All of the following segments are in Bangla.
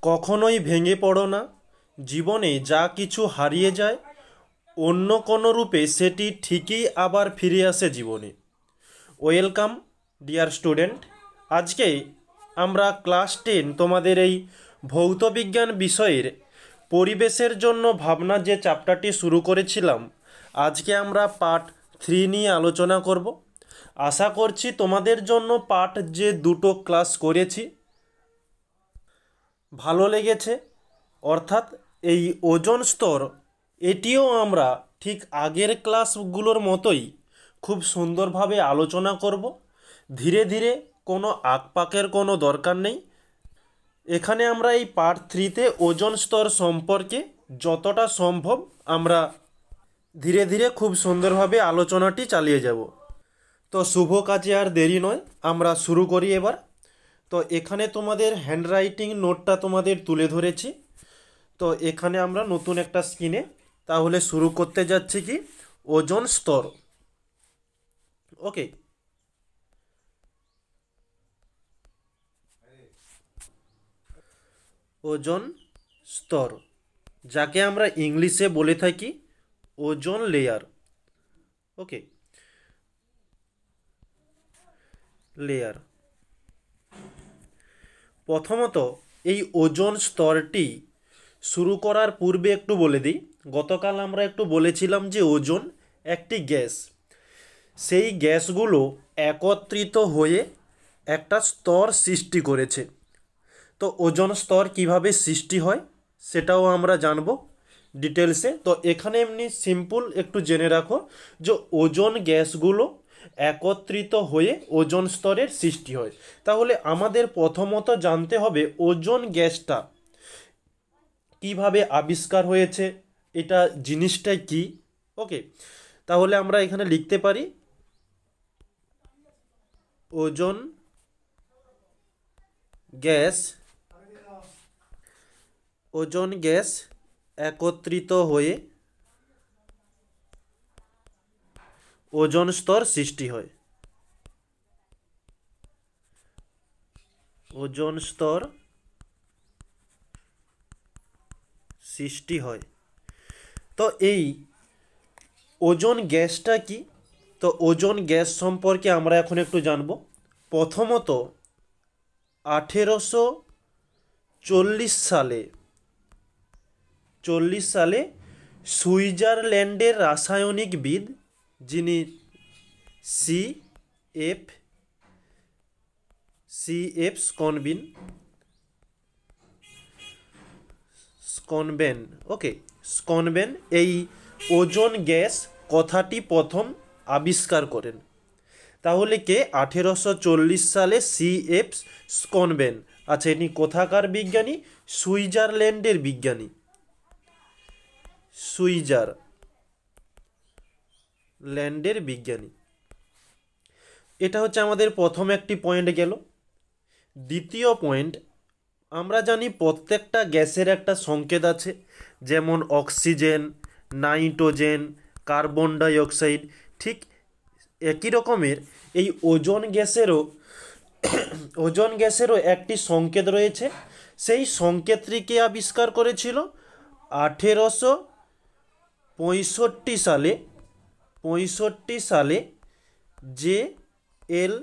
কখনোই ভেঙে পড়ো না। জীবনে যা কিছু হারিয়ে যায় অন্য কোনো রূপে সেটি ঠিকই আবার ফিরে আসে জীবনে। Welcome dear student. আজকে আমরা ক্লাস 10 তোমাদের এই ভৌতবিজ্ঞান বিষয়ের পরিবেশের জন্য ভাবনা যে চ্যাপ্টারটি শুরু করেছিলাম, আজকে আমরা পার্ট 3 নিয়ে আলোচনা করব। আশা করছি তোমাদের জন্য পার্ট যে দুটো ক্লাস করেছি ভালো লেগেছে। অর্থাৎ এই ওজোন স্তর, এটিও আমরা ঠিক আগের ক্লাসগুলোর মতোই খুব সুন্দরভাবে আলোচনা করব। ধীরে ধীরে, কোনো আঁকপাকের কোনো দরকার নেই। এখানে আমরা এই পার্ট 3তে ওজোন স্তর সম্পর্কে যতটা সম্ভব আমরা ধীরে ধীরে খুব সুন্দরভাবে আলোচনাটি চালিয়ে যাব। তো শুভ কাজে আর দেরি নয়, আমরা শুরু করি এবার। তো এখানে তোমাদের হ্যান্ডরাইটিং নোটটা তোমাদের তুলে ধরেছি। তো এখানে আমরা নতুন একটা স্ক্রিনে তাহলে শুরু করতে যাচ্ছি কি ওজোন স্তর। ওকে, ওজোন স্তর, যাকে আমরা ইংলিশে বলে থাকি ওজোন লেয়ার। ওকে, লেয়ার। প্রথমত এই ওজোন স্তরটি শুরু করার পূর্বে একটু বলে দিই, গতকাল আমরা একটু বলেছিলাম যে ওজোন একটি গ্যাস। সেই গ্যাসগুলো একত্রিত হয়ে একটা স্তর সৃষ্টি করেছে। তো ওজোন স্তর কিভাবে সৃষ্টি হয় সেটাও আমরা জানব ডিটেলসে। তো এখানে এমনি সিম্পল একটু জেনে রাখো যে ওজোন গ্যাসগুলো একত্রিত হয়ে ওজোন স্তরের সৃষ্টি হয়। তাহলে আমাদের প্রথমত জানতে হবে ওজোন গ্যাসটা কিভাবে আবিষ্কার হয়েছে, এটা জিনিসটা কি। ওকে, তাহলে আমরা এখানে লিখতে পারি ওজোন গ্যাস, ওজোন গ্যাস একত্রিত হয়ে ওজোন স্তর সৃষ্টি হয়। ওজোন স্তর সৃষ্টি হয়। তো এই ওজোন গ্যাসটা কি? তো ওজোন গ্যাস সম্পর্কে আমরা এখন একটু জানব। প্রথমত 1840 সালে সুইজারল্যান্ডের রাসায়নিকবিদ, যিনি সি.এফ. স্কনবেন, ওকে, স্কনবেন এই ওজোন গ্যাস কথাটি প্রথম আবিষ্কার করেন। তাহলে কে? 1840 সালে সি.এফ. স্কনবেন। আচ্ছা, ইনি কোথাকার বিজ্ঞানী? সুইজারল্যান্ডের বিজ্ঞানী। সুইজারল্যান্ডের বিজ্ঞানী। এটা হচ্ছে আমাদের প্রথম একটি পয়েন্ট গেল। দ্বিতীয় পয়েন্ট, আমরা জানি প্রত্যেকটা গ্যাসের একটা সংকেত আছে, যেমন oxygen, nitrogen, carbon die oxide. ঠিক একই রকমের এই ওজোন গ্যাসেরও একটি সংকেত রয়েছে। সেই সংকেতটিকে আবিষ্কার করেছিল 1865 সালে জে এল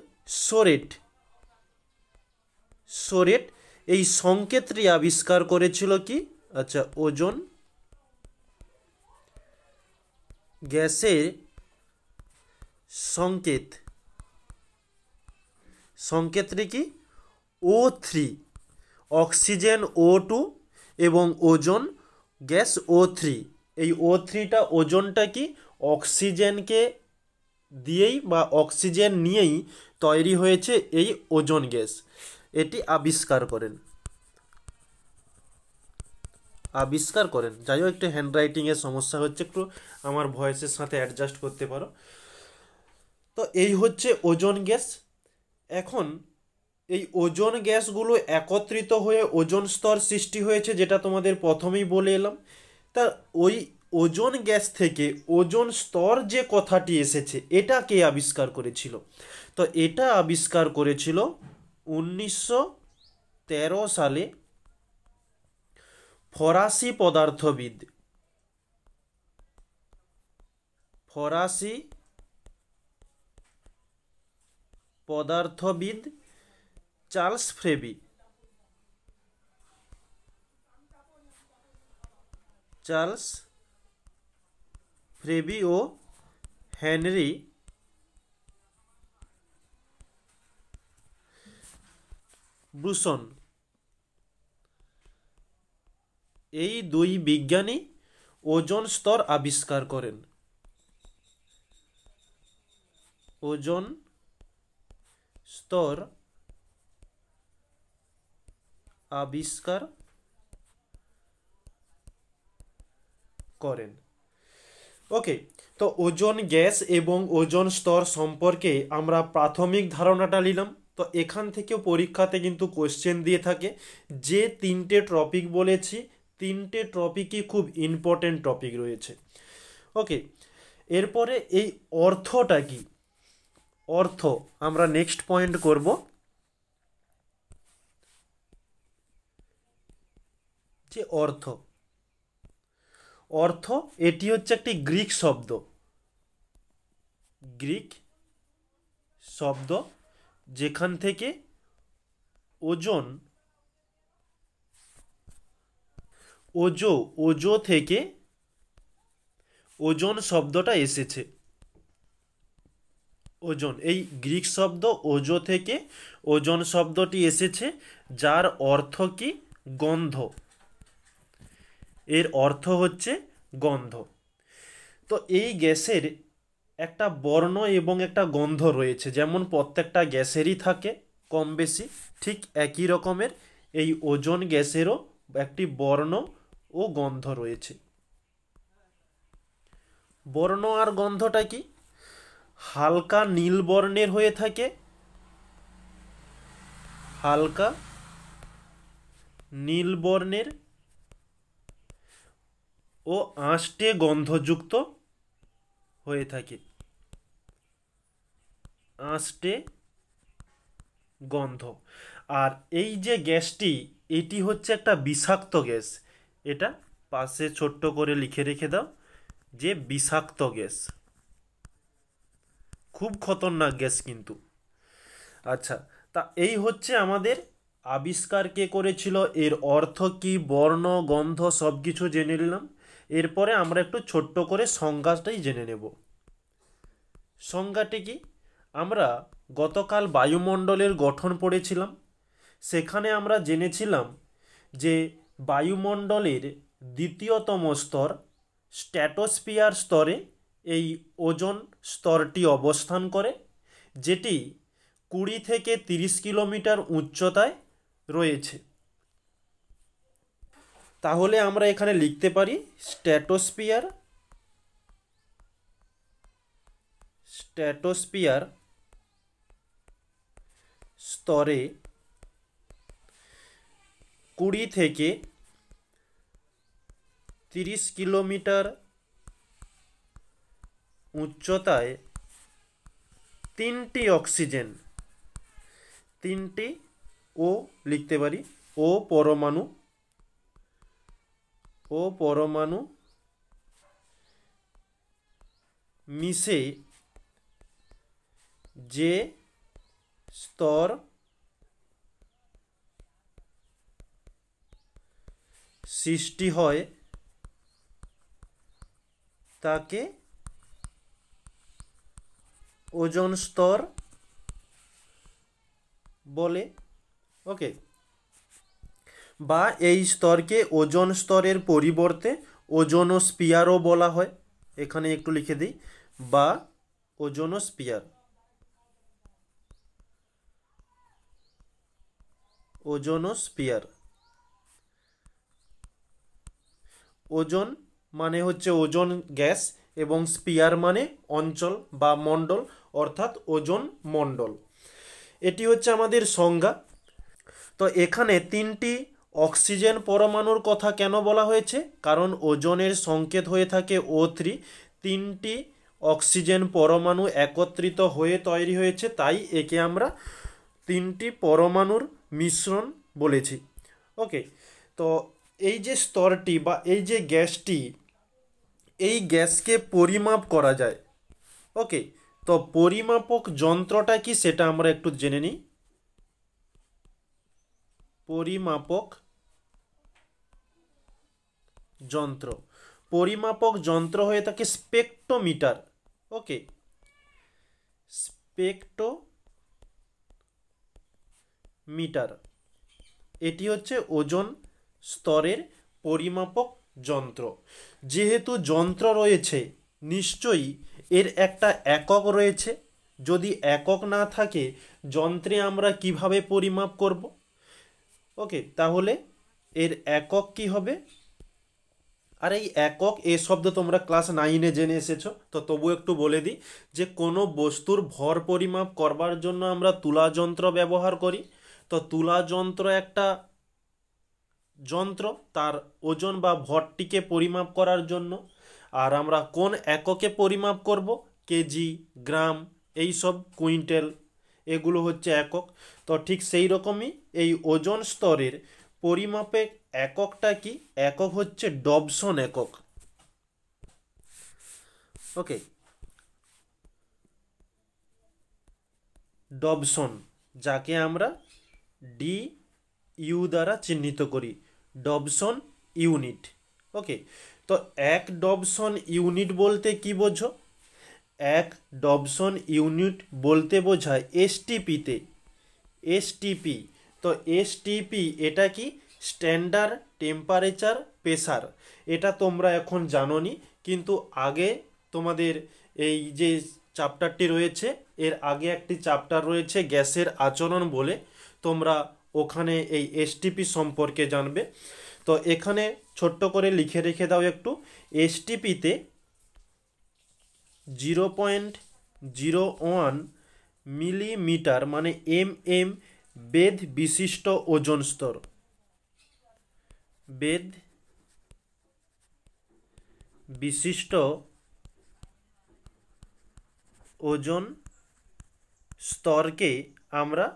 সোরেট এই সংকেতটি আবিষ্কার করেছিল কি? আচ্ছা, ওজোন গ্যাসের সংকেতটি কি? O3, অক্সিজেন O2 এবং ওজোন গ্যাস O3। এই O3টা, ওজোনটা কি অক্সিজেনকে দিয়েই বা অক্সিজেন নিয়েই তৈরি হয়েছে এই ওজোন গ্যাস। এটি আবিষ্কার করেন। যাই হোক, একটু হ্যান্ডরাইটিংয়ের সমস্যা হচ্ছে, একটু আমার ভয়েসের সাথে অ্যাডজাস্ট করতে পারো। তো এই হচ্ছে ওজোন গ্যাস। এখন এই ওজোন গ্যাসগুলো একত্রিত হয়ে ওজোন স্তর সৃষ্টি হয়েছে, যেটা তোমাদের প্রথমেই বলে এলাম। তা ওই ওজোন গ্যাস থেকে ওজোন স্তর যে কথাটি এসেছে, এটা কে আবিষ্কার করেছিল? তো এটা আবিষ্কার করেছিল 1913 সালে ফরাসি পদার্থবিদ, ফরাসি পদার্থবিদ চার্লস ফ্রেবি, চার্লস ফ্রেবি ও হেনরি ব্রুসন, এই দুই বিজ্ঞানী ওজোন স্তর আবিষ্কার করেন। ওজোন স্তর আবিষ্কার করেন। ওকে, তো ওজোন গ্যাস এবং ওজোন স্তর সম্পর্কে আমরা প্রাথমিক ধারণাটা নিলাম। তো এখান থেকেও পরীক্ষাতে কিন্তু কোশ্চেন দিয়ে থাকে, যে তিনটে টপিক বলেছি তিনটে টপিকই খুব ইম্পর্টেন্ট টপিক রয়েছে। ওকে, এরপরে এই অর্থটা কি, অর্থ আমরা নেক্সট পয়েন্ট করব। যে অর্থ, অর্থ এটি হচ্ছে একটি গ্রিক শব্দ, গ্রিক শব্দ যেখান থেকে ওজন, ওজো থেকে ওজন শব্দটা এসেছে। ওজন, এই গ্রিক শব্দ ওজো থেকে ওজন শব্দটি এসেছে, যার অর্থ কি গন্ধ, এর অর্থ হচ্ছে গন্ধ। তো এই গ্যাসের একটা বর্ণ এবং একটা গন্ধ রয়েছে, যেমন প্রত্যেকটা গ্যাসেরই থাকে কম বেশি, ঠিক একই রকমের এই ওজোন গ্যাসেরও একটি বর্ণ ও গন্ধ রয়েছে। বর্ণ আর গন্ধটা কি, হালকা নীল বর্ণের হয়ে থাকে, হালকা নীল বর্ণের ও আঁশটে গন্ধযুক্ত হয়ে থাকে, আঁশটে গন্ধ। আর এই যে গ্যাসটি, এটি হচ্ছে একটা বিষাক্ত গ্যাস, এটা পাশে ছোট্ট করে লিখে রেখে দাও যে বিষাক্ত গ্যাস, খুব খতরনাক গ্যাস কিন্তু। আচ্ছা, তা এই হচ্ছে আমাদের আবিষ্কার কে করেছিল, এর অর্থ কি, বর্ণ গন্ধ সব কিছু জেনে নিলাম। এরপরে আমরা একটু ছোট্ট করে সংজ্ঞাটাই জেনে নেব। সংজ্ঞাটি কি, আমরা গতকাল বায়ুমণ্ডলের গঠন পড়েছিলাম, সেখানে আমরা জেনেছিলাম যে বায়ুমণ্ডলের দ্বিতীয়তম স্তর স্ট্র্যাটোস্ফিয়ার স্তরে এই ওজোন স্তরটি অবস্থান করে, যেটি 20 থেকে 30 কিলোমিটার উচ্চতায় রয়েছে। তাহলে আমরা এখানে লিখতে পারি স্ট্র্যাটোস্ফিয়ার, স্ট্র্যাটোস্ফিয়ার স্তরে 20 থেকে 30 কিলোমিটার উচ্চতায় তিনটি অক্সিজেন, তিনটি ও লিখতে পারি ও পরমাণু, ও পরমাণু মিশে যে স্তর সৃষ্টি হয় তাকে ওজোন স্তর বলে। ওকে, বা এই স্তরকে ওজোন স্তরের পরিবর্তে ওজোনোস্ফিয়ারও বলা হয়, এখানে একটু লিখে দিই, বা ওজোনোস্ফিয়ার, ওজোনোস্ফিয়ার। ওজোন মানে হচ্ছে ওজোন গ্যাস এবং স্পিয়ার মানে অঞ্চল বা মণ্ডল, অর্থাৎ ওজোন মণ্ডল। এটি হচ্ছে আমাদের সংজ্ঞা। তো এখানে তিনটি অক্সিজেন পরমাণুর কথা কেন বলা হয়েছে, কারণ ওজোনের সংকেত হয়ে থাকে O3, তিনটি অক্সিজেন পরমাণু একত্রিত হয়ে তৈরি হয়েছে, তাই একে আমরা তিনটি পরমাণুর মিশ্রণ বলেছি। ওকে, তো এই যে স্তরটি বা এই যে গ্যাসটি, এই গ্যাসকে পরিমাপ করা যায়। ওকে, তো পরিমাপক যন্ত্রটা কি সেটা আমরা একটু জেনে নিই। পরিমাপক যন্ত্র, পরিমাপক যন্ত্র হয়ে থাকে স্পেকট্রোমিটার। ওকে, স্পেকট্রোমিটার এটি হচ্ছে ওজোন স্তরের পরিমাপক যন্ত্র। যেহেতু যন্ত্র রয়েছে, নিশ্চয়ই এর একটা একক রয়েছে। যদি একক না থাকে, যন্ত্রে আমরা কিভাবে পরিমাপ করব? ওকে, তাহলে এর একক কি হবে? আর এই একক এ শব্দ তোমরা ক্লাস 9-এ জেনে এসেছো, তো তবু একটু বলে দিই যে কোনো বস্তুর ভর পরিমাপ করবার জন্য আমরা তুলা যন্ত্র ব্যবহার করি। তো তুলা যন্ত্র একটা যন্ত্র, তার ওজন বা ভরটিকে পরিমাপ করার জন্য। আর আমরা কোন এককে পরিমাপ করব? কেজি, গ্রাম, এই সব, কুইন্টাল, এগুলো হচ্ছে একক। তো ঠিক সেই রকমই এই ওজন স্তরের পরিমাপের এককটা কি? একক হচ্ছে ডবসন একক। ওকে, ডবসন, যাকে আমরা ডি ইউ দ্বারা চিহ্নিত করি, ডবসন ইউনিট। ওকে, তো এক ডবসন ইউনিট বলতে কি বোঝো? এক ডবসন ইউনিট বলতে বোঝায় এসটিপিতে, এসটিপি। তো এসটিপি এটা কি? Standard temperature pressure. এটা তোমরা এখন জানোনি, কিন্তু আগে তোমাদের এই যে চ্যাপ্টারটি রয়েছে, এর আগে একটি চ্যাপ্টার রয়েছে গ্যাসের আচরণ বলে, তোমরা ওখানে এই এসটিপি সম্পর্কে জানবে। তো এখানে ছোট্ট করে লিখে রেখে দাও একটু। এসটিপিতে 0.01 মিলিমিটার মানে বেধ বিশিষ্ট ওজন স্তর, বেধ বিশিষ্ট ওজন স্তরকে আমরা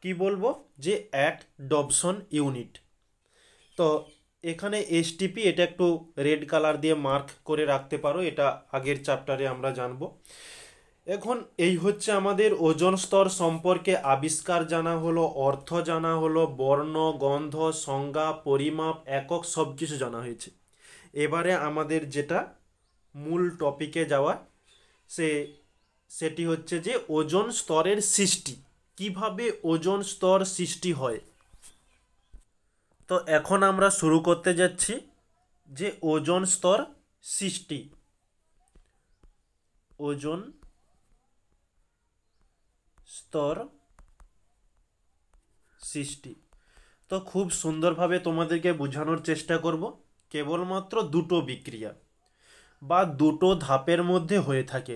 কি বলবো? যে এক ডবসন ইউনিট। তো এখানে এসটিপি এটা একটু রেড কালার দিয়ে মার্ক করে রাখতে পারো, এটা আগের চ্যাপ্টারে আমরা জানবো। এখন এই হচ্ছে আমাদের ওজন স্তর সম্পর্কে আবিষ্কার জানা হলো, অর্থ জানা হলো, বর্ণ, গন্ধ, সংজ্ঞা, পরিমাপ, একক সব কিছু জানা হয়েছে। এবারে আমাদের যেটা মূল টপিকে যাওয়া, সেটি হচ্ছে যে ওজন স্তরের সৃষ্টি, কিভাবে ওজন স্তর সৃষ্টি হয়। তো এখন আমরা শুরু করতে যাচ্ছি যে ওজন স্তর সৃষ্টি। ওজন স্তর সৃষ্টি, তো খুব সুন্দরভাবে তোমাদেরকে বোঝানোর চেষ্টা করব। কেবলমাত্র দুটো বিক্রিয়া বা দুটো ধাপের মধ্যে হয়ে থাকে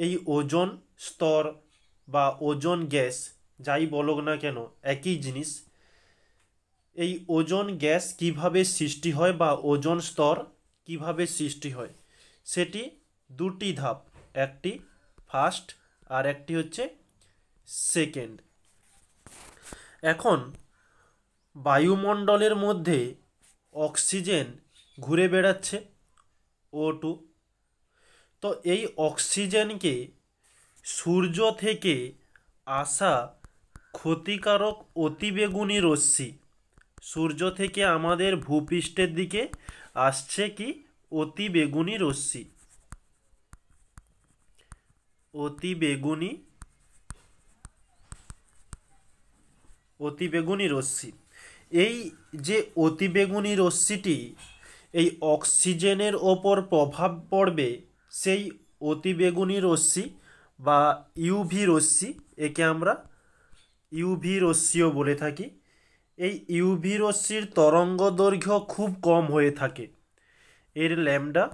এই ওজন স্তর বা ওজন গ্যাস, যাই বলো না কেন একই জিনিস। এই ওজন গ্যাস কিভাবে সৃষ্টি হয় বা ওজন স্তর কিভাবে সৃষ্টি হয়, সেটি দুটি ধাপ, একটি ফার্স্ট আর একটি হচ্ছে সেকেন্ড। এখন বায়ুমণ্ডলের মধ্যে অক্সিজেন ঘুরে বেড়াচ্ছে, O2। তো এই অক্সিজেনকে সূর্য থেকে আসা ক্ষতিকারক অতিবেগুনি রশ্মি, সূর্য থেকে আমাদের ভূপৃষ্ঠের দিকে আসছে কি? অতিবেগুনি রশ্মি, অতিবেগুনি রশ্মি। এই যে অতিবেগুনি রশ্মিটি এই অক্সিজেনের ওপর প্রভাব পড়বে, সেই অতিবেগুনি রশ্মি বা ইউভি রশ্মি, একে আমরা ইউভি রশ্মিও বলে থাকি। এই ইউভি রশ্মির তরঙ্গ দৈর্ঘ্য খুব কম হয়ে থাকে, এর ল্যামডা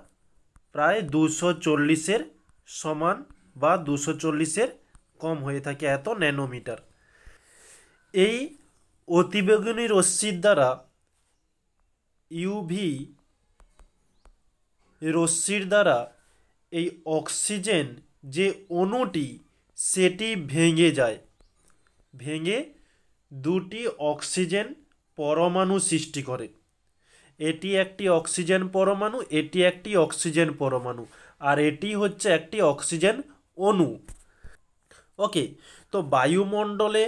প্রায় 240-এর সমান বা 240-এর কম হয়ে থাকে, এত ন্যানোমিটার। এই অতিবেগুনি রশ্মির দ্বারা, ইউভি রশ্মির দ্বারা এই অক্সিজেন যে অণুটি সেটি ভেঙে যায়, ভেঙে দুটি অক্সিজেন পরমাণু সৃষ্টি করে। এটি একটি অক্সিজেন পরমাণু, এটি একটি অক্সিজেন পরমাণু, আর এটি হচ্ছে একটি অক্সিজেন অণু। ওকে, তো বায়ুমণ্ডলে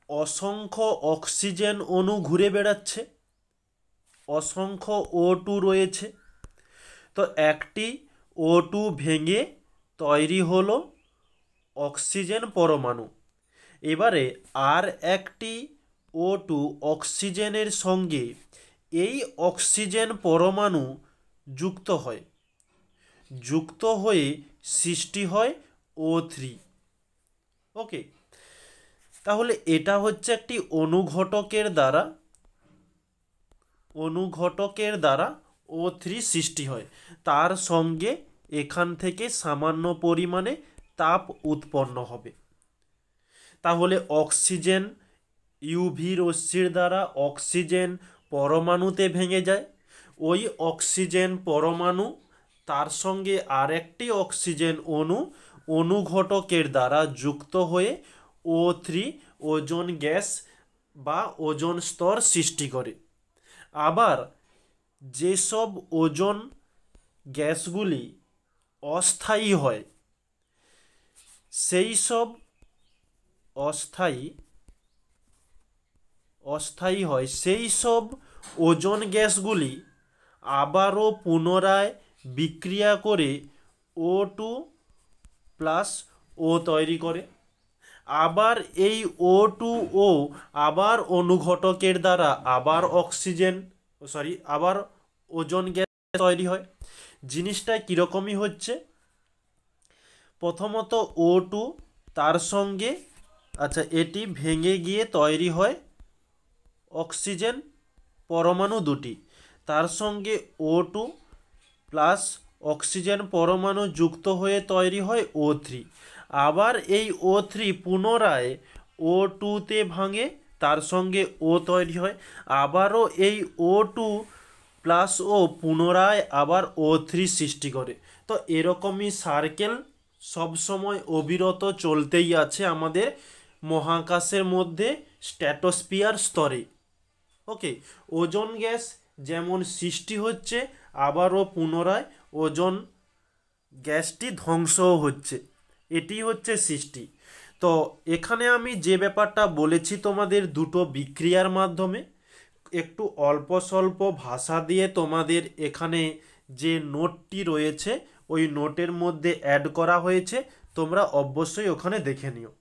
অসংখ্য অক্সিজেন অণু ঘুরে বেড়াচ্ছে, অসংখ্য O2 রয়েছে। তো একটি O2 ভেঙে তৈরি হলো অক্সিজেন পরমাণু। এবারে আর একটি O2 অক্সিজেনের সঙ্গে এই অক্সিজেন পরমাণু যুক্ত হয়, যুক্ত হয়ে সৃষ্টি হয় O3। ওকে, তাহলে এটা হচ্ছে একটি অনুঘটকের দ্বারা O3 সৃষ্টি হয়। তার সঙ্গে এখান থেকে সামান্য পরিমাণে তাপ উৎপন্ন হবে। তাহলে অক্সিজেন ইউভি রশ্মির দ্বারা অক্সিজেন পরমাণুতে ভেঙে যায়। ওই অক্সিজেন পরমাণু তার সঙ্গে আরেকটি অক্সিজেন অনুঘটকের দ্বারা যুক্ত হয়ে O3 ওজোন গ্যাস বা ওজোন স্তর সৃষ্টি করে। আবার যেসব ওজোন গ্যাসগুলি অস্থায়ী হয়, সেই সব অস্থায়ী হয় সেই সব ওজোন গ্যাসগুলি আবারও পুনরায় বিক্রিয়া করে O2+O তৈরি করে। আবার এই O2O আবার অনুঘটকের দ্বারা আবার আবার ওজোন গ্যাস তৈরি হয়। জিনিসটা কীরকমই হচ্ছে, প্রথমত O2 তার সঙ্গে এটি ভেঙে গিয়ে তৈরি হয় অক্সিজেন পরমাণু দুটি, তার সঙ্গে O2 প্লাস অক্সিজেন পরমাণু যুক্ত হয়ে তৈরি হয় O3। আবার এই O3 পুনরায় O2-তে ভাঙে, তার সঙ্গে O তৈরি হয়। আবারও এই O2+O পুনরায় আবার O3 সৃষ্টি করে। তো এরকমই সার্কেল সবসময় অবিরত চলতেই আছে আমাদের মহাকাশের মধ্যে স্ট্র্যাটোস্ফিয়ার স্তরে। ওকে, ওজোন গ্যাস যেমন সৃষ্টি হচ্ছে, আবারও পুনরায় ওজোন গ্যাসটি ধ্বংসও হচ্ছে, এটি হচ্ছে সৃষ্টি। তো এখানে আমি যে ব্যাপারটা বলেছি তোমাদের দুটো বিক্রিয়ার মাধ্যমে, একটু অল্প স্বল্প ভাষা দিয়ে তোমাদের এখানে যে নোটটি রয়েছে ওই নোটের মধ্যে অ্যাড করা হয়েছে, তোমরা অবশ্যই ওখানে দেখে নিও।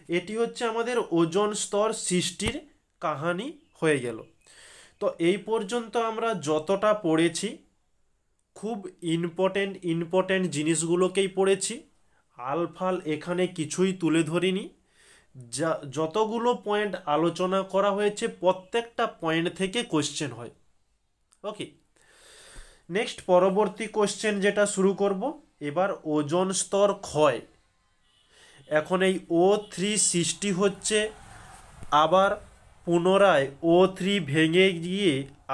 এটি হচ্ছে আমাদের ওজোন স্তর সৃষ্টির কাহিনী হয়ে গেল। তো এই পর্যন্ত আমরা যতটা পড়েছি খুব ইম্পর্টেন্ট জিনিসগুলোকেই পড়েছি। আলফাল এখানে কিছুই তুলে ধরিনি। যতগুলো পয়েন্ট আলোচনা করা হয়েছে প্রত্যেকটা পয়েন্ট থেকে কোশ্চেন হয়। ওকে, নেক্সট পরবর্তী কোশ্চেন যেটা শুরু করব, এবার ওজোন স্তর ক্ষয়। এখন এই O3 সৃষ্টি হচ্ছে, আবার পুনরায় O3 ভেঙে গিয়ে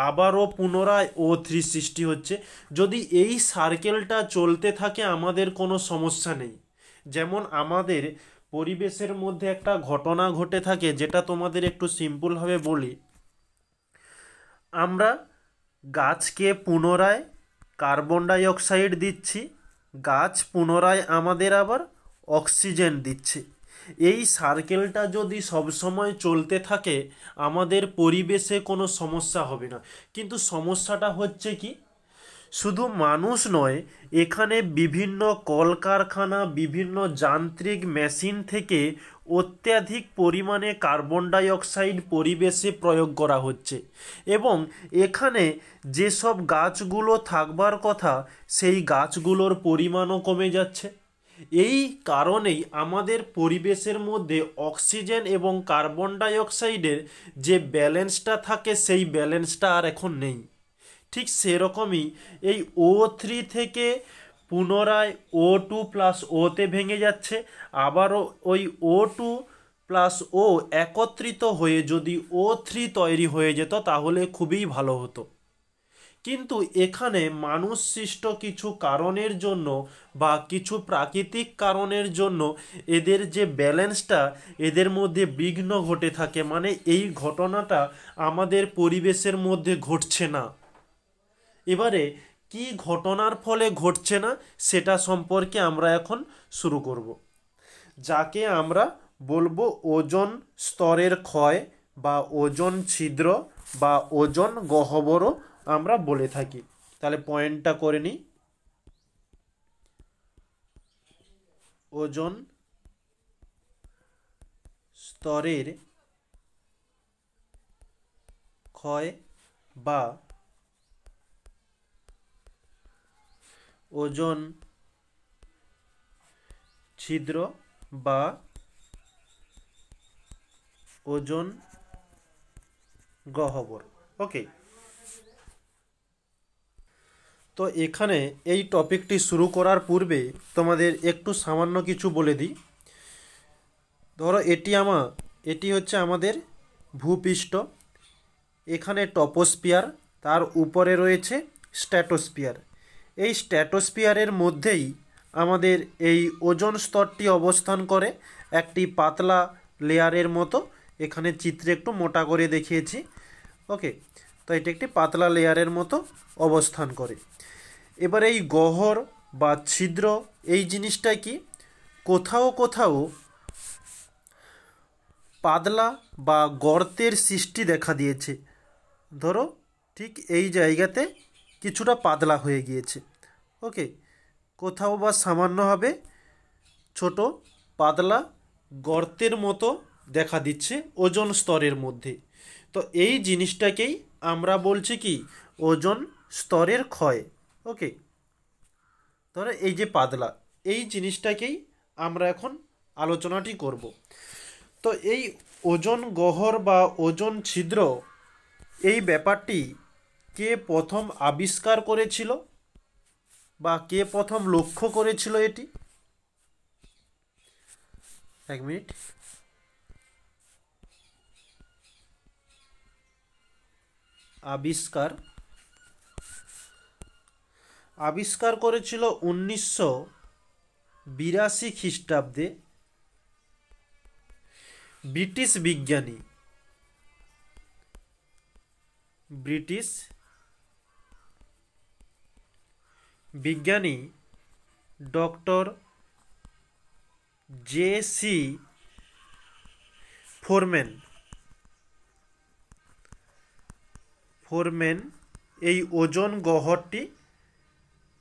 আবারও পুনরায় O3 সৃষ্টি হচ্ছে। যদি এই সার্কেলটা চলতে থাকে আমাদের কোনো সমস্যা নেই। যেমন আমাদের পরিবেশের মধ্যে একটা ঘটনা ঘটে থাকে, যেটা তোমাদের একটু সিম্পলভাবে বলি। আমরা গাছকে পুনরায় কার্বন ডাই অক্সাইড দিচ্ছি, গাছ পুনরায় আমাদের আবার অক্সিজেন দিচ্ছে। এই সার্কেলটা যদি সবসময় চলতে থাকে আমাদের পরিবেশে কোনো সমস্যা হবে না। কিন্তু সমস্যাটা হচ্ছে কি, শুধু মানুষ নয়, এখানে বিভিন্ন কলকারখানা, বিভিন্ন যান্ত্রিক মেশিন থেকে অত্যাধিক পরিমাণে কার্বন ডাই অক্সাইড পরিবেশে প্রয়োগ করা হচ্ছে, এবং এখানে যেসব গাছগুলো থাকবার কথা সেই গাছগুলোর পরিমাণও কমে যাচ্ছে। এই কারণেই আমাদের পরিবেশের মধ্যে অক্সিজেন এবং কার্বন ডাই অক্সাইডের যে ব্যালেন্সটা থাকে সেই ব্যালেন্সটা আর এখন নেই। ঠিক সেরকমই এই O3 থেকে পুনরায় O2+O-তে ভেঙে যাচ্ছে, আবারও ওই O2+O একত্রিত হয়ে যদি O3 তৈরি হয়ে যেত তাহলে খুবই ভালো হতো। কিন্তু এখানে মানুষ সৃষ্ট কিছু কারণের জন্য বা কিছু প্রাকৃতিক কারণের জন্য এদের যে ব্যালেন্সটা, এদের মধ্যে বিঘ্ন ঘটে থাকে। মানে এই ঘটনাটা আমাদের পরিবেশের মধ্যে ঘটছে না। এবারে কি ঘটনার ফলে ঘটছে না সেটা সম্পর্কে আমরা এখন শুরু করব, যাকে আমরা বলবো ওজোন স্তরের ক্ষয় বা ওজোন ছিদ্র বা ওজোন গহ্বরও আমরা বলে থাকি। তাহলে পয়েন্টটা করে নিই। ওজোন স্তরের ক্ষয় বা ওজোন ছিদ্র বা ওজোন গহ্বর। ওকে, তো এখানে এই টপিকটি শুরু করার পূর্বে তোমাদের একটু সামান্য কিছু বলে দিই। ধরো এটি হচ্ছে আমাদের ভূপৃষ্ঠ, এখানে টপোস্ফিয়ার, তার উপরে রয়েছে স্ট্র্যাটোস্ফিয়ার। এই স্ট্র্যাটোস্ফিয়ারের মধ্যেই আমাদের এই ওজোন স্তরটি অবস্থান করে, একটি পাতলা লেয়ারের মতো। এখানে চিত্রে একটু মোটা করে দেখিয়েছি। ওকে, তো এটি একটি পাতলা লেয়ারের মতো অবস্থান করে। এবার এই গহ্বর বা ছিদ্র এই জিনিসটা কি, কোথাও কোথাও পাতলা বা গর্তের সৃষ্টি দেখা দিয়েছে। ধরো ঠিক এই জায়গাতে কিছুটা পাতলা হয়ে গিয়েছে। ওকে, কোথাও বা সামান্যভাবে ছোট পাতলা গর্তের মতো দেখা দিচ্ছে ওজোন স্তরের মধ্যে। তো এই জিনিসটাকেই আমরা বলছি কি ওজোন স্তরের ক্ষয়। ওকে, ধরো এই যে পাতলা, এই জিনিসটাকেই আমরা এখন আলোচনাটি করব। তো এই ওজোন গহ্বর বা ওজোন ছিদ্র এই ব্যাপারটি কে প্রথম আবিষ্কার করেছিল বা কে প্রথম লক্ষ্য করেছিল এটি? এক মিনিট। আবিষ্কার করেছিল 1982 খ্রিস্টাব্দে ব্রিটিশ বিজ্ঞানী ডক্টর জে.সি. ফোরম্যান এই ওজোন গহ্বরটি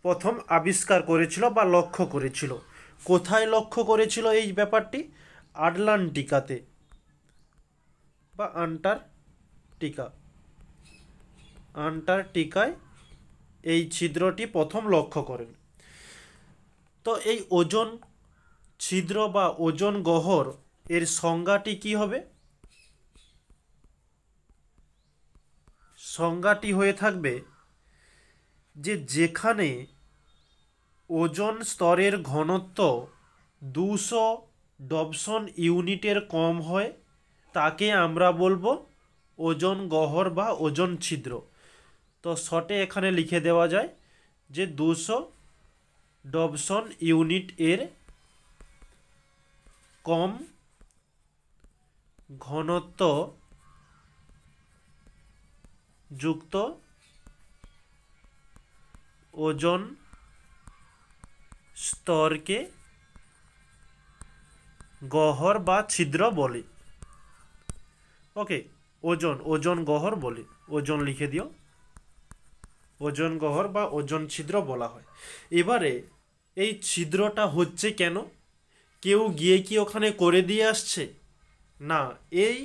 প্রথম আবিষ্কার করেছিল বা লক্ষ্য করেছিল। কোথায় লক্ষ্য করেছিল এই ব্যাপারটি? আটলান্টিকাতে বা আন্টার্কটিকায় এই ছিদ্রটি প্রথম লক্ষ্য করেন। তো এই ওজোন ছিদ্র বা ওজোন গহ্বর এর সংজ্ঞাটি কি হবে? সংজ্ঞাটি হয়ে থাকবে যে যেখানে ওজোন স্তরের ঘনত্ব 200 ডবসন ইউনিটের কম হয় তাকে আমরা বলবো ওজোন গহ্বর বা ওজোন ছিদ্র। তো শর্টে এখানে লিখে দেওয়া যায় যে 200 ডবসন ইউনিট এর কম ঘনত্ব যুক্ত ওজোন স্তরকে গহ্বর বা ছিদ্র বলে। ওকে, ওজোন গহ্বর বলে, ওজোন লিখে দিও, ওজোন গহ্বর বা ওজোন ছিদ্র বলা হয়। এবারে এই ছিদ্রটা হচ্ছে কেন? কেউ গিয়ে কি ওখানে করে দিয়ে আসছে? না, এই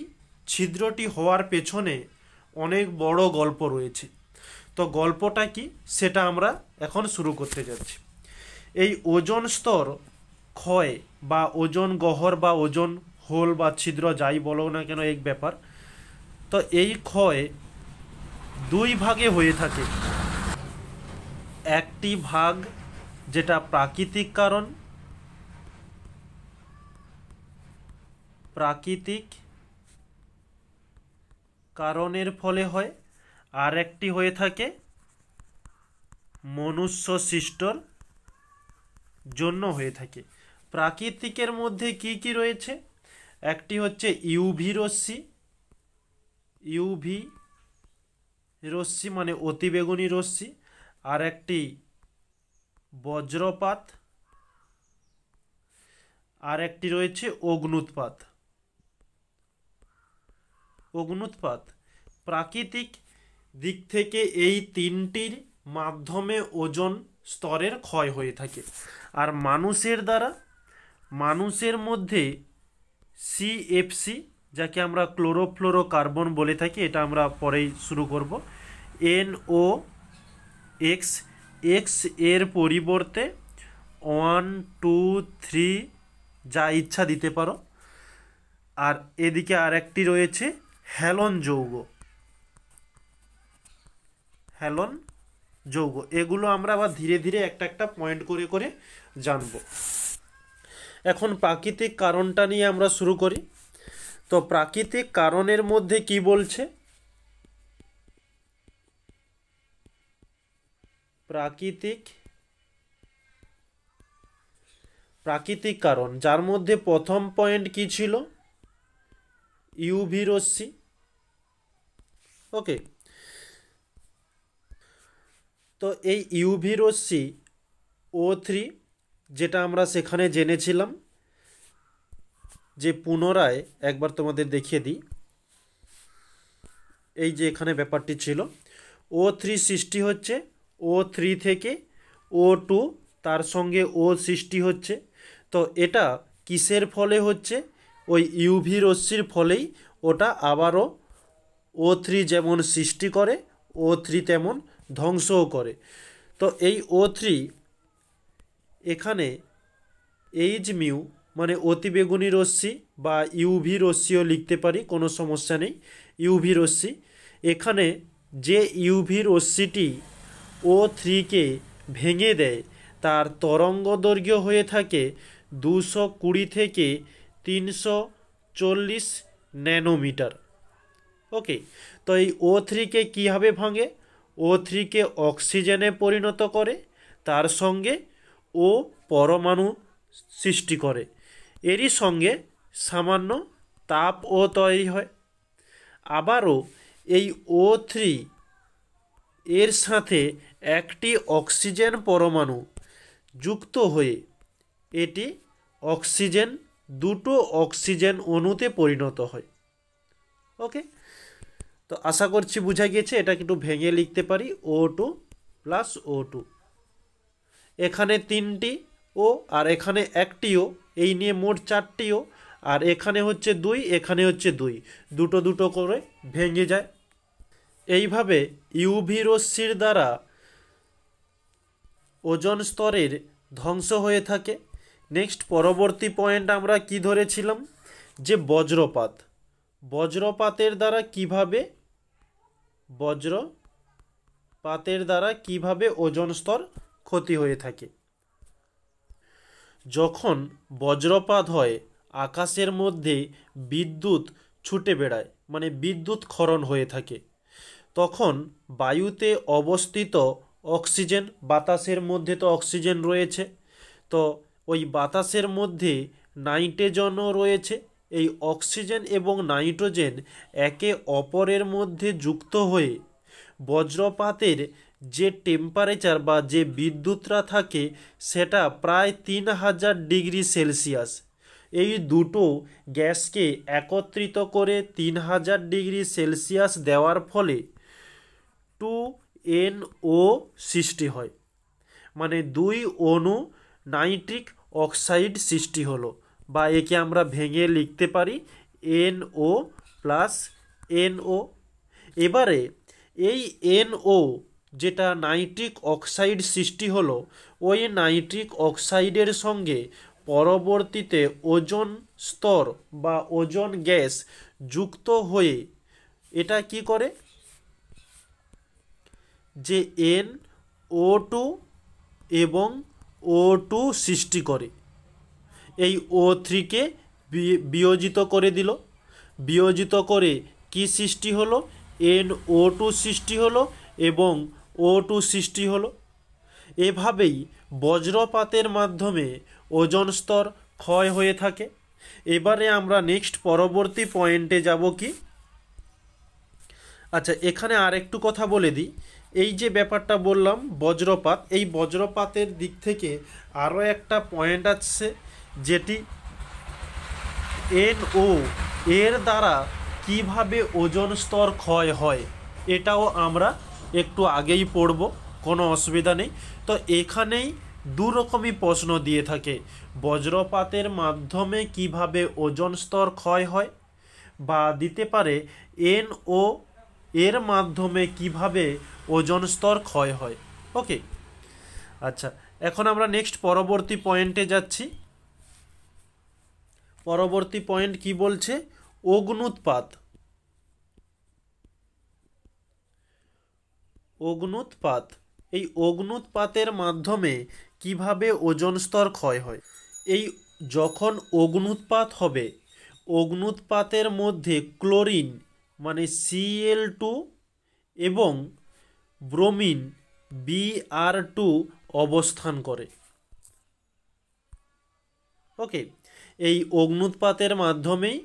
ছিদ্রটি হওয়ার পেছনে অনেক বড় গল্প রয়েছে। তো গল্পটা কি সেটা আমরা এখন শুরু করতে যাচ্ছি। এই ওজোন স্তর ক্ষয় বা ওজোন গহ্বর বা ওজোন হোল বা ছিদ্র যাই বলো না কেন এক ব্যাপার। তো এই ক্ষয় দুই ভাগে হয়ে থাকে। একটি ভাগ যেটা প্রাকৃতিক কারণের ফলে হয়, আর একটি হয়ে থাকে মনুষ্য সৃষ্টর জন্য হয়ে থাকে। প্রাকৃতিকের মধ্যে কি কি রয়েছে? একটি হচ্ছে ইউভি রশ্মি মানে অতিবেগুনি রশ্মি, আর একটি বজ্রপাত, আর একটি রয়েছে অগ্ন্যুৎপাত। অগ্ন্যুৎপাত প্রাকৃতিক দিক থেকে এই তিনটির মাধ্যমে ওজোন স্তরের ক্ষয় হয়ে থাকে। আর মানুষের মধ্যে সিএফসি, যাকে আমরা ক্লোরোফ্লোরোকার্বন বলে থাকি, এটা আমরা পরেই শুরু করব। NO এক্স এর পরিবর্তে 1 2 3 যা ইচ্ছা দিতে পারো। আর এদিকে আরেকটি রয়েছে হ্যালোন যৌগ। হ্যালোন যৌগ এগুলো আমরা আবার ধীরে ধীরে একটা একটা পয়েন্ট করে করে জানব। এখন প্রাকৃতিক কারণটা নিয়ে আমরা শুরু করি। তো প্রাকৃতিক কারণের মধ্যে কি বলছে? প্রাকৃতিক কারণ, যার মধ্যে প্রথম পয়েন্ট কি ছিল? ইউভি রশ্মি। ওকে, তো এই ইউভি রশ্মি O3, যেটা আমরা সেখানে জেনেছিলাম, যে পুনরায় একবার তোমাদের দেখিয়ে দিই। এই যে এখানে ব্যাপারটি ছিল, O3 সৃষ্টি হচ্ছে, O3 থেকে O2, তার সঙ্গে O সৃষ্টি হচ্ছে। তো এটা কিসের ফলে হচ্ছে? ওই ইউভি রশ্মির ফলেই ওটা আবারও O3 যেমন সৃষ্টি করে, O3 তেমন ধ্বংসও করে। তো এই O3 এখানে এইচ মিউ মানে অতিবেগুনি রশ্মি বা ইউভি রশ্মিও লিখতে পারি, কোনো সমস্যা নেই। ইউভি রশ্মি, এখানে যে ইউভি রশ্মিটি O3কে ভেঙে দেয় তার তরঙ্গ দৈর্ঘ্য হয়ে থাকে 220 থেকে 340 ন্যানোমিটার। ওকে, তো এই O3কে কীভাবে ভাঙে? O3কে অক্সিজেনে পরিণত করে, তার সঙ্গে ও পরমাণু সৃষ্টি করে, এরই সঙ্গে সামান্য তাপও তৈরি হয়। আবারও এই O3 এর সাথে একটি অক্সিজেন পরমাণু যুক্ত হয়ে এটি দুটো অক্সিজেন অণুতে পরিণত হয়। ওকে, তো আশা করছি বোঝা গিয়েছে। এটা একটু ভেঙে লিখতে পারি, O2 প্লাস O2। এখানে 3টি ও, আর এখানে একটিও, এই নিয়ে মোট 4টিও। আর এখানে হচ্ছে 2, এখানে হচ্ছে 2, দুটো দুটো করে ভেঙে যায়। এইভাবে ইউভি রশ্মির দ্বারা ওজোন স্তরের ধ্বংস হয়ে থাকে। নেক্সট পরবর্তী পয়েন্ট আমরা কি ধরেছিলাম? যে বজ্রপাতের দ্বারা কিভাবে ওজোন স্তর ক্ষতি হয়ে থাকে। যখন বজ্রপাত হয়, আকাশের মধ্যে বিদ্যুৎ ছুটে বেড়ায়, মানে বিদ্যুৎ ক্ষরণ হয়ে থাকে। তখন বায়ুতে অবস্থিত অক্সিজেন, বাতাসের মধ্যে তো অক্সিজেন রয়েছে, তো ওই বাতাসের মধ্যে নাইট্রোজেনও রয়েছে। এই অক্সিজেন এবং নাইট্রোজেন একে অপরের মধ্যে যুক্ত হয়ে বজ্রপাতের যে টেম্পারেচার বা যে বিদ্যুৎটা থাকে সেটা প্রায় 3000 ডিগ্রি সেলসিয়াস। এই দুটো গ্যাসকে একত্রিত করে 3000 ডিগ্রি সেলসিয়াস দেওয়ার ফলে 2NO সৃষ্টি হয়, মানে 2 অণু নাইট্রিক অক্সাইড সৃষ্টি হলো, বা একে আমরা ভেঙে লিখতে পারি NO প্লাস NO। এবারে এই NO যেটা নাইট্রিক অক্সাইড সৃষ্টি হলো, ওই নাইট্রিক অক্সাইডের সঙ্গে পরবর্তীতে ওজোন স্তর বা ওজোন গ্যাস যুক্ত হয়ে এটা কি করে? যে NO2 এবং O2 সৃষ্টি করে, এই O3কে বিয়োজিত করে দিল। বিয়োজিত করে কি সৃষ্টি হলো? NO2 সৃষ্টি হলো এবং O2 সৃষ্টি হলো। এভাবেই বজ্রপাতের মাধ্যমে ওজোন স্তর ক্ষয় হয়ে থাকে। এবারে আমরা নেক্সট পরবর্তী পয়েন্টে যাব কি? আচ্ছা, এখানে আর একটু কথা বলে দিই এই যে ব্যাপারটা বললাম বজ্রপাত, এই বজ্রপাতের দিক থেকে আরও একটা পয়েন্ট আছে, যেটি NO এর দ্বারা কিভাবে ওজোন স্তর ক্ষয় হয়, এটাও আমরা একটু আগেই পড়ব, কোনো অসুবিধা নেই। তো এখানেই দু রকমই প্রশ্ন দিয়ে থাকে, বজ্রপাতের মাধ্যমে কিভাবে ওজোন স্তর ক্ষয় হয়, বা দিতে পারে NO এর মাধ্যমে কিভাবে ওজোন স্তর ক্ষয় হয়। ওকে, আচ্ছা, এখন আমরা নেক্সট পরবর্তী পয়েন্টে যাচ্ছি। পরবর্তী পয়েন্ট কি বলছে, অগ্নুৎপাত। অগ্নুৎপাত, এই অগ্নুৎপাতের মাধ্যমে কিভাবে ওজোন স্তর ক্ষয় হয়। এই যখন অগ্নুৎপাত হবে, অগ্নুৎপাতের মধ্যে ক্লোরিন মানে Cl2 এবং ব্রোমিন Br2 অবস্থান করে। ওকে, এই অগ্নুৎপাতের মাধ্যমেই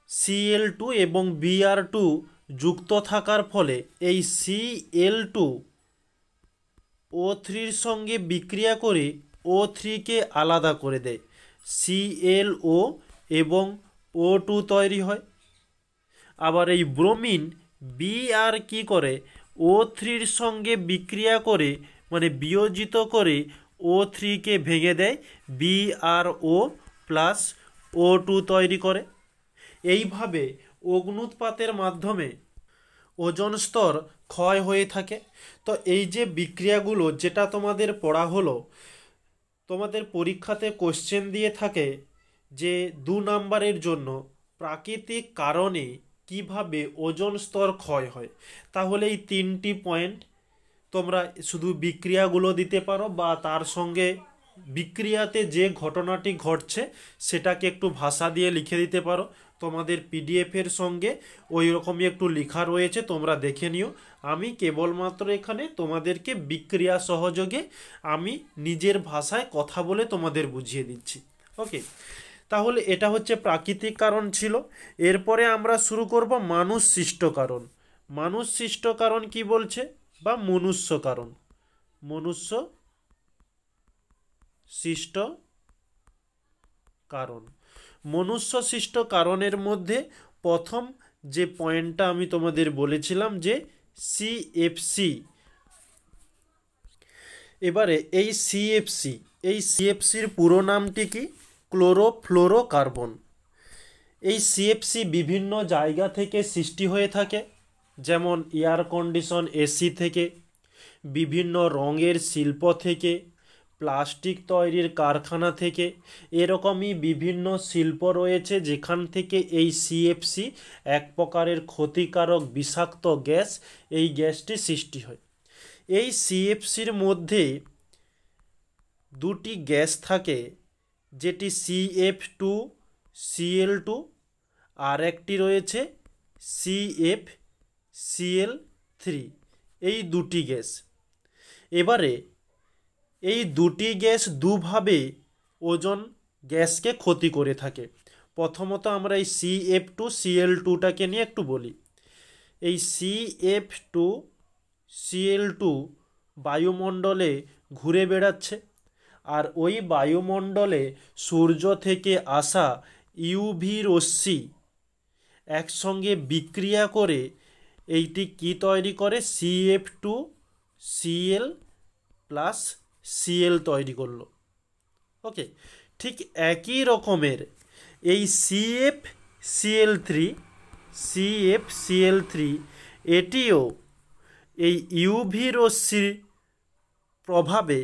Cl2 এবং Br2 যুক্ত থাকার ফলে এই Cl2 O3 সঙ্গে বিক্রিয়া করে O3কে আলাদা করে দেয়, ClO এবং O2 তৈরি হয়। আবার এই ব্রোমিন Br কি করে, O3 সঙ্গে বিক্রিয়া করে মানে বিয়োজিত করে O3কে ভেঙে দেয়, BrO প্লাস O2 তৈরি করে। এইভাবে অগ্নুৎপাতের মাধ্যমে ওজোন স্তর ক্ষয় হয়ে থাকে। তো এই যে বিক্রিয়াগুলো যেটা তোমাদের পড়া হলো, তোমাদের পরীক্ষাতে কোশ্চেন দিয়ে থাকে যে 2 নাম্বারের জন্য প্রাকৃতিক কারণে কিভাবে ওজোন স্তর ক্ষয় হয়। তাহলে এই 3টি পয়েন্ট তোমরা শুধু বিক্রিয়াগুলো দিতে পারো, বা তার সঙ্গে বিক্রিয়াতে যে ঘটনাটি ঘটছে সেটাকে একটু ভাষা দিয়ে লিখে দিতে পারো। তোমাদের পিডিএফের সঙ্গে ওই রকমই একটু লেখা রয়েছে, তোমরা দেখে নিও। আমি কেবলমাত্র এখানে তোমাদেরকে বিক্রিয়া সহযোগে আমি নিজের ভাষায় কথা বলে তোমাদের বুঝিয়ে দিচ্ছি। ওকে, তাহলে এটা হচ্ছে প্রাকৃতিক কারণ ছিল। এরপরে আমরা শুরু করব মানুষ সৃষ্ট কারণ। মানুষ সৃষ্ট কারণ কি বলছে, বা মনুষ্য কারণ, মনুষ্য সৃষ্ট কারণ। মনুষ্য সৃষ্ট কারণের মধ্যে প্রথম যে পয়েন্টটা আমি তোমাদের বলেছিলাম যে CFC। এবারে এই CFCর পুরো নামটি কি, ক্লোরোফ্লোরোকার্বন। এই CFC বিভিন্ন জায়গা থেকে সৃষ্টি হয়ে থাকে, যেমন এয়ার কন্ডিশন এসি থেকে, বিভিন্ন রঙের শিল্প থেকে, প্লাস্টিক তৈরির কারখানা থেকে। এরকমই বিভিন্ন শিল্প রয়েছে যেখান থেকে এই CFC এক প্রকারের ক্ষতিকারক বিষাক্ত গ্যাস, এই গ্যাসটি সৃষ্টি হয়। এই CFCর মধ্যে দুটি গ্যাস থাকে, যেটি CF2Cl2, আর একটি রয়েছে CFCl3, এই দুটি গ্যাস। এবারে এই দুটি গ্যাস দুভাবে ওজোন গ্যাসকে ক্ষতি করে থাকে। প্রথমত আমরা এই CF2Cl2টাকে নিয়ে একটু বলি। এই CF2Cl2 বায়ুমণ্ডলে ঘুরে বেড়াচ্ছে, আর ওই বায়ুমণ্ডলে সূর্য থেকে আসা ইউভি রশ্মি একসঙ্গে বিক্রিয়া করে এইটি কি তৈরি করে, CF2Cl প্লাস Cl তৈরি করলো। ওকে, ঠিক একই রকমের এই CFCl3 এটিও এই ইউভি রশ্মির প্রভাবে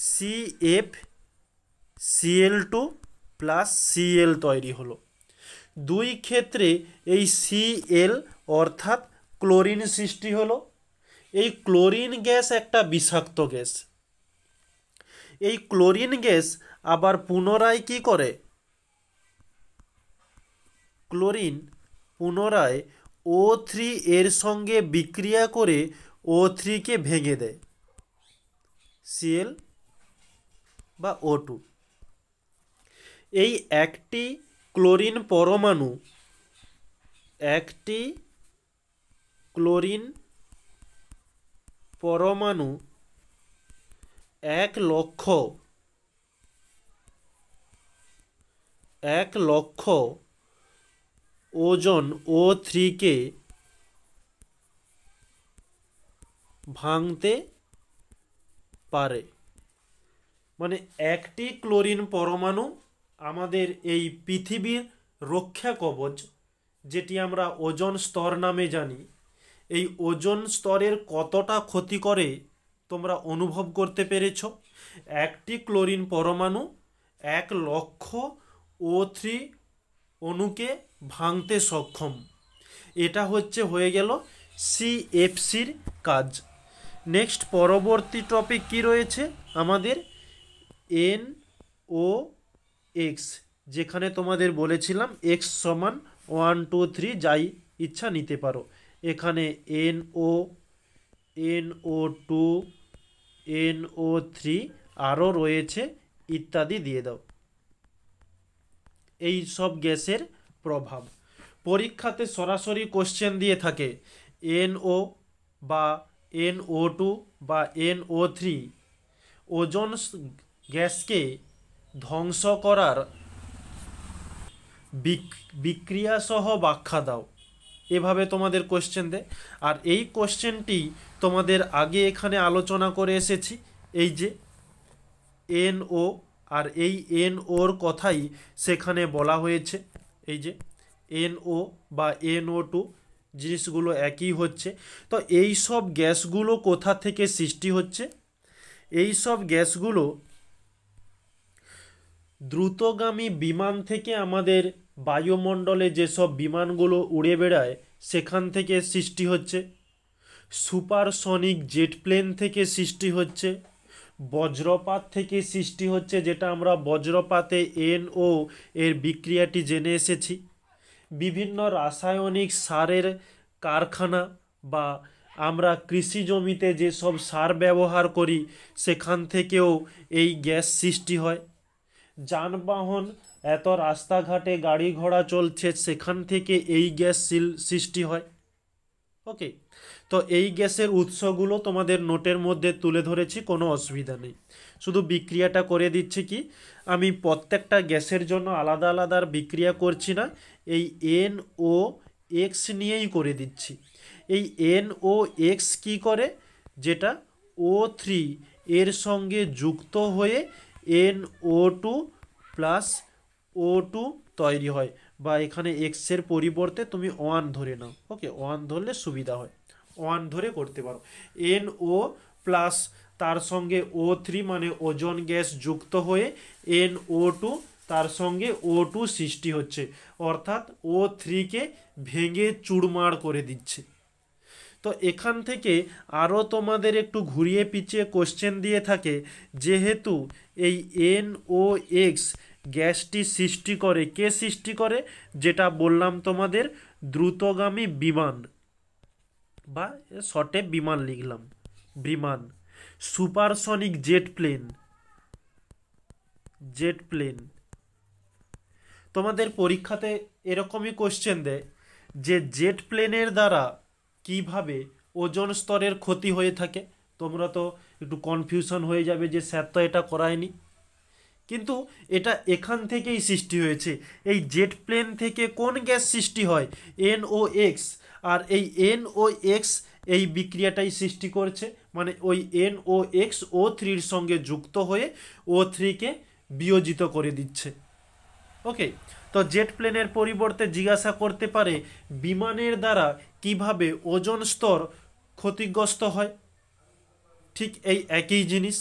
CFCl2 প্লাস Cl তৈরি হলো। দুই ক্ষেত্রে এই Cl অর্থাৎ ক্লোরিন সৃষ্টি হলো। এই ক্লোরিন গ্যাস একটা বিষাক্ত গ্যাস। এই ক্লোরিন গ্যাস আবার পুনরায় কি করে, ক্লোরিন পুনরায় O3 এর সঙ্গে বিক্রিয়া করে O3কে ভেঙে দেয়, Cl বা O2। এই একটি ক্লোরিন পরমাণু পরমাণু 1 লক্ষ ওজন O3 কে ভাঙতে পারে। মানে একটি ক্লোরিন পরমাণু আমাদের এই পৃথিবীর রক্ষা কবচ, যেটি আমরা ওজোন স্তর নামে জানি, এই ওজোন স্তরের কতটা ক্ষতি করে তোমরা অনুভব করতে পেরেছ। একটি ক্লোরিন পরমাণু 1 লক্ষ O3 অণুকে ভাঙতে সক্ষম। এটা হয়ে গেল CFCর কাজ। নেক্সট পরবর্তী টপিক কি রয়েছে আমাদের NOx, যেখানে তোমাদের বলেছিলাম x সমান 1 2 3 যাই ইচ্ছা নিতে পারো। এখানে NO, NO2, NO3 আরও রয়েছে ইত্যাদি দিয়ে দাও। এই সব গ্যাসের প্রভাব পরীক্ষাতে সরাসরি কোশ্চেন দিয়ে থাকে। NO বা NO2 বা NO3 ওজোন গ্যাসকে ধ্বংস করার বিক্রিয়া সহ ব্যাখ্যা দাও, এভাবে তোমাদের কোশ্চেন দেয়। আর এই কোশ্চেনটি তোমাদের আগে এখানে আলোচনা করে এসেছি। এই যে NO, আর এই NOর কথাই সেখানে বলা হয়েছে। এই যে NO বা NO2 জিনিসগুলো একই হচ্ছে। তো এই সব গ্যাসগুলো কোথা থেকে সৃষ্টি হচ্ছে? এই সব গ্যাসগুলো দ্রুতগামী বিমান থেকে, আমাদের বায়ুমণ্ডলে যেসব বিমানগুলো উড়ে বেড়ায় সেখান থেকে সৃষ্টি হচ্ছে। সুপারসনিক জেট প্লেন থেকে সৃষ্টি হচ্ছে। বজ্রপাত থেকে সৃষ্টি হচ্ছে, যেটা আমরা বজ্রপাতে NO এর বিক্রিয়াটি জেনে এসেছি। বিভিন্ন রাসায়নিক সারের কারখানা বা আমরা কৃষি জমিতে যেসব সার ব্যবহার করি সেখান থেকেও এই গ্যাস সৃষ্টি হয়। যানবাহন, এত রাস্তাঘাটে গাড়ি ঘোড়া চলছে, সেখান থেকে এই গ্যাস সৃষ্টি হয়। ওকে, তো এই গ্যাসের উৎসগুলো তোমাদের নোটের মধ্যে তুলে ধরেছি, কোনো অসুবিধা নেই। শুধু বিক্রিয়াটা করে দিচ্ছি কি, আমি প্রত্যেকটা গ্যাসের জন্য আলাদা আলাদা বিক্রিয়া করছি না, এই NOx নিয়েই করে দিচ্ছি। এই NOx কি করে, যেটা O3 এর সঙ্গে যুক্ত হয়ে NO2 প্লাস O2 তৈরি হয়, বা এখানে এক্সের পরিবর্তে তুমি 1 ধরে নাও। ওকে, 1 ধরলে সুবিধা হয়, 1 ধরে করতে পারো। NO প্লাস তার সঙ্গে O3 মানে ওজোন গ্যাস যুক্ত হয়ে NO2, তার সঙ্গে O2 সৃষ্টি হচ্ছে, অর্থাৎ O3 কে ভেঙে চুরমার করে দিচ্ছে। তো এখান থেকে আরও তোমাদের একটু ঘুরিয়ে পিছিয়ে কোশ্চেন দিয়ে থাকে, যেহেতু এই NOx গ্যাসটি সৃষ্টি করে, কে সৃষ্টি করে? যেটা বললাম তোমাদের, দ্রুতগামী বিমান, বা শর্টে বিমান লিখলাম, বিমান, সুপারসনিক জেট প্লেন। তোমাদের পরীক্ষাতে এরকমই কোশ্চেন দেয় যে জেট প্লেনের দ্বারা কিভাবে ওজোন স্তরের ক্ষতি হয়ে থাকে। তোমরা তো একটু কনফিউশন হয়ে যাবে যে স্যার তো এটা করায়নি, কিন্তু এটা এখান থেকেই সৃষ্টি হয়েছে। এই জেট প্লেন থেকে কোন গ্যাস সৃষ্টি হয়? NOx। আর এই NOx এই বিক্রিয়াটাই সৃষ্টি করছে, মানে ওই NOx O3-র সঙ্গে যুক্ত হয়ে O3 কে বিয়োজিত করে দিচ্ছে। ওকে, তো জেট প্লেনের পরিবর্তে জিজ্ঞাসা করতে পারে বিমানের দ্বারা কিভাবে ওজোন স্তর ক্ষতিগ্রস্ত হয়। ঠিক এই একই জিনিস।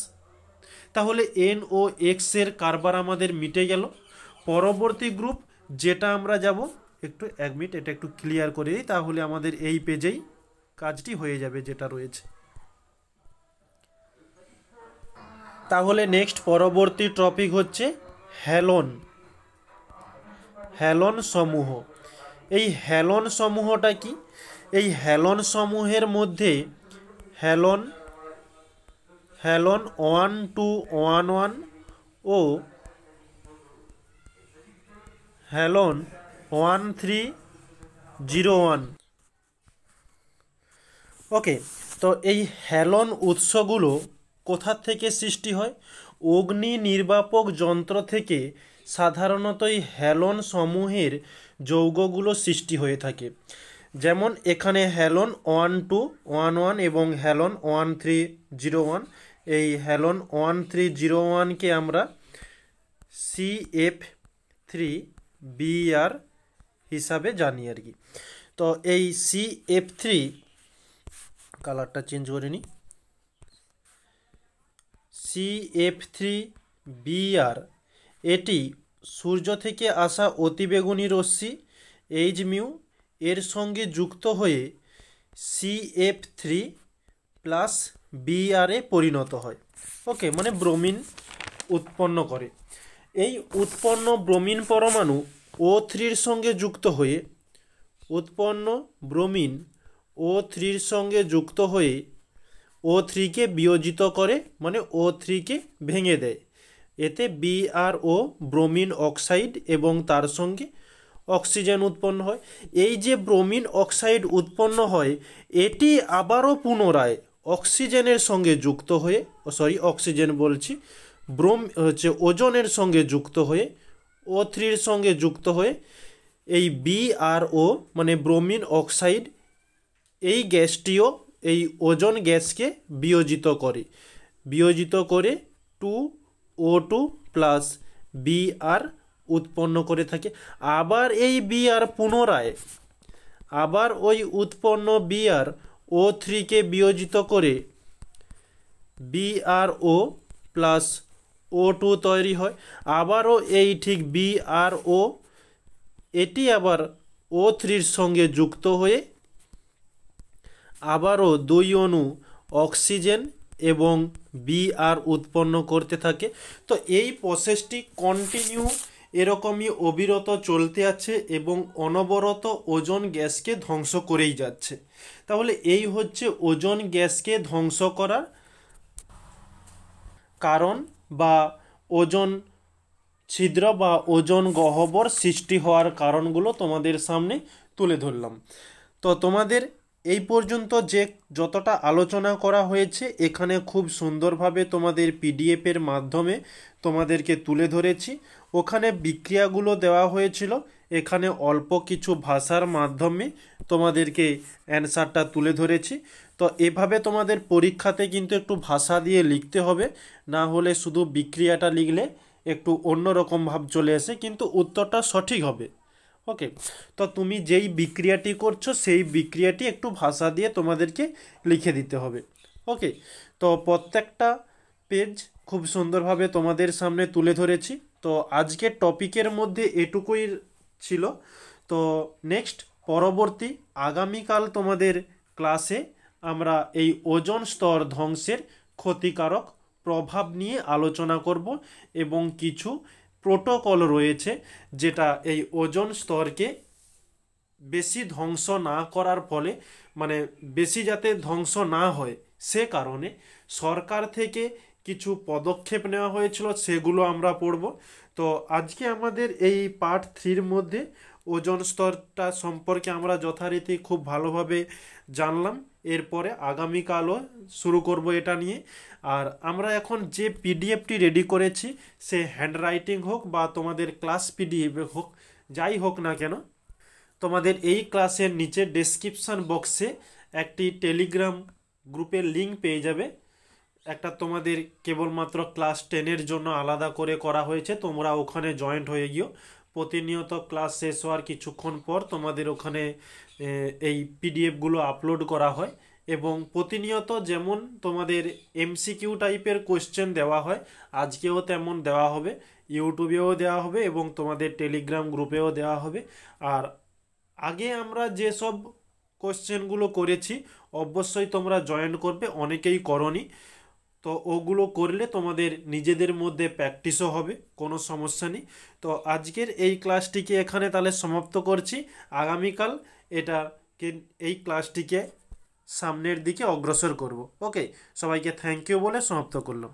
তাহলে NOx এর কারবার আমাদের মিটে গেল। পরবর্তী গ্রুপ যেটা আমরা যাব, একটু 1 মিনিট এটা একটু ক্লিয়ার করে দিই, তাহলে আমাদের এই পেজেই কাজটি হয়ে যাবে যেটা রয়েছে। তাহলে নেক্সট পরবর্তী টপিক হচ্ছে হ্যালোন সমূহ। এই হ্যালোন সমূহটা কি? এই হ্যালোন সমূহের মধ্যে হ্যালোন 1211 ও হ্যালোন 1301। ওকে, তো এই হ্যালোন উৎসগুলো কোথা থেকে সৃষ্টি হয়? অগ্নি নির্বাপক যন্ত্র থেকে সাধারণত এই হ্যালোন সমূহের যৌগগুলো সৃষ্টি হয়ে থাকে। যেমন এখানে হ্যালোন 1211 এবং হ্যালোন 1301। এই হ্যালোন 1301কে আমরা CF3Br হিসাবে জানি আর কি। তো এই CF3, কালারটা চেঞ্জ করে নিই, CF3Br এটি সূর্য থেকে আসা অতিবেগুনি রশ্মি Hν এর সঙ্গে যুক্ত হয়ে CF3+Br এ পরিণত হয়। ওকে, মানে ব্রোমিন উৎপন্ন করে। এই উৎপন্ন ব্রোমিন পরমাণু O3-র সঙ্গে যুক্ত হয়ে উৎপন্ন ব্রোমিন O3-র সঙ্গে যুক্ত হয়ে O3-কে বিয়োজিত করে, মানে O3-কে ভেঙে দেয়। এতে BrO ব্রোমিন অক্সাইড এবং তার সঙ্গে অক্সিজেন উৎপন্ন হয়। এই যে ব্রোমিন অক্সাইড উৎপন্ন হয়, এটি আবারও পুনরায় অক্সিজেনের সঙ্গে যুক্ত হয়ে ওজনের সঙ্গে যুক্ত হয়ে O3-র সঙ্গে যুক্ত হয়ে এই BrO মানে ব্রোমিন অক্সাইড এই গ্যাসটিও এই ওজোন গ্যাসকে বিয়োজিত করে 2O2+ উৎপন্ন করে থাকে। আবার এই Br পুনরায় ওই উৎপন্ন Br O3-কে বিয়োজিত করে BrO+O2 তৈরি হয়। আবারও এই ঠিক BrO এটি আবার O3-র সঙ্গে যুক্ত হয়ে আবারও 2 অণু অক্সিজেন এবং Br উৎপন্ন করতে থাকে। তো এই প্রসেসটি কন্টিনিউ এরকমই অবিরত চলতে আছে এবং অনবরত ওজোন গ্যাসকে ধ্বংস করেই যাচ্ছে। তাহলে এই হচ্ছে ওজোন গ্যাসকে ধ্বংস করার কারণ বা ওজোন ছিদ্র বা ওজোন গহ্বর সৃষ্টি হওয়ার কারণগুলো তোমাদের সামনে তুলে ধরলাম। তো তোমাদের এই পর্যন্ত যতটা আলোচনা করা হয়েছে এখানে খুব সুন্দরভাবে তোমাদের পিডিএফের মাধ্যমে তোমাদেরকে তুলে ধরেছি। ওখানে বিক্রিয়াগুলো দেওয়া হয়েছিল, এখানে অল্প কিছু ভাষার মাধ্যমে তোমাদেরকে অ্যান্সারটা তুলে ধরেছি। তো এভাবে তোমাদের পরীক্ষাতে কিন্তু একটু ভাষা দিয়ে লিখতে হবে, না হলে শুধু বিক্রিয়াটা লিখলে একটু অন্যরকম ভাব চলে আসে, কিন্তু উত্তরটা সঠিক হবে। ওকে, তো তুমি যেই বিক্রিয়াটি করছো সেই বিক্রিয়াটি একটু ভাষা দিয়ে তোমাদেরকে লিখে দিতে হবে। ওকে, তো প্রত্যেকটা পেজ খুব সুন্দরভাবে তোমাদের সামনে তুলে ধরেছি। তো আজকের টপিকের মধ্যে এটুকুই ছিল। তো নেক্সট পরবর্তী আগামীকাল তোমাদের ক্লাসে আমরা এই ওজোন স্তর ধ্বংসের ক্ষতিকারক প্রভাব নিয়ে আলোচনা করব এবং কিছু প্রোটোকল রয়েছে যেটা এই ওজোন স্তরকে বেশি ধ্বংস না করার ফলে, মানে বেশি যাতে ধ্বংস না হয় সে কারণে সরকার থেকে কিছু পদক্ষেপ নেওয়া হয়েছিল, সেগুলো আমরা পড়ব। তো আজকে আমাদের এই পার্ট 3-র মধ্যে ওজোন স্তরটা সম্পর্কে আমরা যথারীতি খুব ভালোভাবে জানলাম। এরপরে আগামীকালও শুরু করব এটা নিয়ে। আর আমরা এখন যে পিডিএফটি রেডি করেছি সে হ্যান্ডরাইটিং হোক বা তোমাদের ক্লাস পিডিএফ হোক, যাই হোক না কেন, তোমাদের এই ক্লাসের নিচে ডেসক্রিপশান বক্সে একটি টেলিগ্রাম গ্রুপের লিঙ্ক পেয়ে যাবে। একটা তোমাদের কেবলমাত্র ক্লাস 10-এর জন্য আলাদা করে করা হয়েছে, তোমরা ওখানে জয়েন্ট হয়ে গিয়েও প্রতিনিয়ত ক্লাস শেষ হওয়ার কিছুক্ষণ পর তোমাদের ওখানে এই পিডিএফগুলো আপলোড করা হয় এবং প্রতিনিয়ত যেমন তোমাদের এমসিকিউ টাইপের কোশ্চেন দেওয়া হয়, আজকেও তেমন দেওয়া হবে, ইউটিউবেও দেওয়া হবে এবং তোমাদের টেলিগ্রাম গ্রুপেও দেওয়া হবে। আর আগে আমরা যেসব কোশ্চেনগুলো করেছি অবশ্যই তোমরা জয়েন করবে, অনেকেই করনি, তো ওগুলো করলে তোমাদের নিজেদের মধ্যে প্র্যাকটিসও হবে, কোনো সমস্যা নেই। তো আজকের এই ক্লাসটিকে এখানে তাহলে সমাপ্ত করছি। আগামীকাল এই ক্লাসটিকে সামনের দিকে অগ্রসর করব। ওকে, সবাইকে থ্যাংক ইউ বলে সমাপ্ত করলাম।